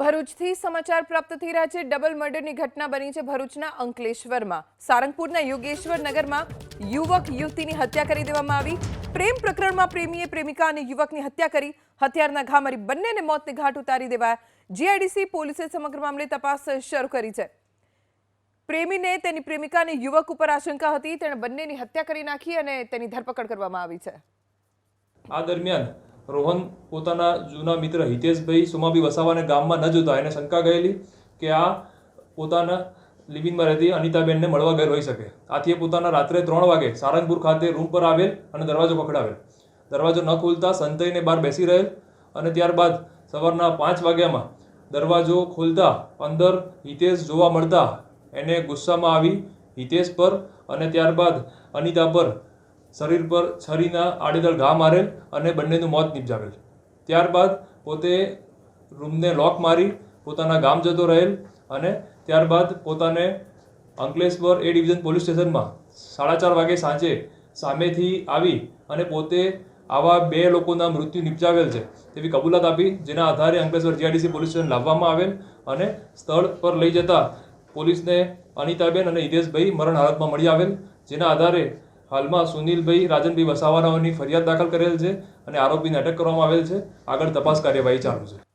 ભરૂચથી સમાચાર પ્રાપ્ત થઈ રહ્યા છે। ડબલ મર્ડરની ઘટના બની છે ભરૂચના અંકલેશ્વરમાં। સારંગપુરના યોગેશ્વર નગરમાં યુવક યુવતીની હત્યા કરી દેવામાં આવી। પ્રેમ પ્રકરણમાં પ્રેમીએ પ્રેમિકા અને યુવકની હત્યા કરી હથિયારના ઘા મારી બંનેને મોતને ઘાટ ઉતારી દેવાયા। જીઆઈડીસી પોલીસે સમગ્ર મામલે તપાસ શરૂ કરી છે। પ્રેમીને તેની પ્રેમિકા અને યુવક ઉપર આશંકા હતી, તેણે બંનેની હત્યા કરી નાખી અને તેની ધરપકડ કરવામાં આવી છે। આ દરમિયાન રોહન પોતાના જૂના મિત્ર હિતેશભાઈ સોમાભાઈ વસાવાને ગામમાં ન જોતા એને શંકા ગયેલી કે આ પોતાના લિવિંગમાં રહેતી અનિતાબેનને મળવા ગયેલ હોઈ શકે। આથી એ પોતાના રાત્રે 3 વાગે સારંગપુર ખાતે રૂમ પર આવેલ અને દરવાજો ખખડાવેલ। દરવાજો ન ખોલતા સંતઈને બહાર બેસી રહેલ અને ત્યારબાદ સવારના 5 વાગ્યામાં દરવાજો ખોલતા અંદર હિતેશ જોવા મળતા એને ગુસ્સામાં આવી હિતેશ પર અને ત્યારબાદ અનિતા પર શરીર પર છરીના આડેધડ ઘા મારેલ અને બંનેનું મોત નિપજાવેલ। ત્યારબાદ પોતે રૂમને લોક મારી પોતાના ગામ જતો રહેલ અને ત્યારબાદ પોતાને અંકલેશ્વર એ ડિવિઝન પોલીસ સ્ટેશનમાં 4:30 વાગે સાંજે સામેથી આવી અને પોતે આવા 2 લોકોના મૃત્યુ નિપજાવેલ છે તેવી કબૂલાત આપી, જેના આધારે અંકલેશ્વર જીઆઈડીસી પોલીસ સ્ટેશન લાવવામાં આવેલ અને સ્થળ પર લઈ જતા પોલીસને અનિતાબેન અને હિતેશભાઈ મરણ હાલતમાં મળી આવેલ, જેના આધારે હાલમાં સુનિલભાઈ રાજનભાઈ વસાવાનાઓની ફરિયાદ દાખલ કરેલ છે અને આરોપીને અટક કરવામાં આવેલ છે। આગળ તપાસ કાર્યવાહી ચાલુ છે।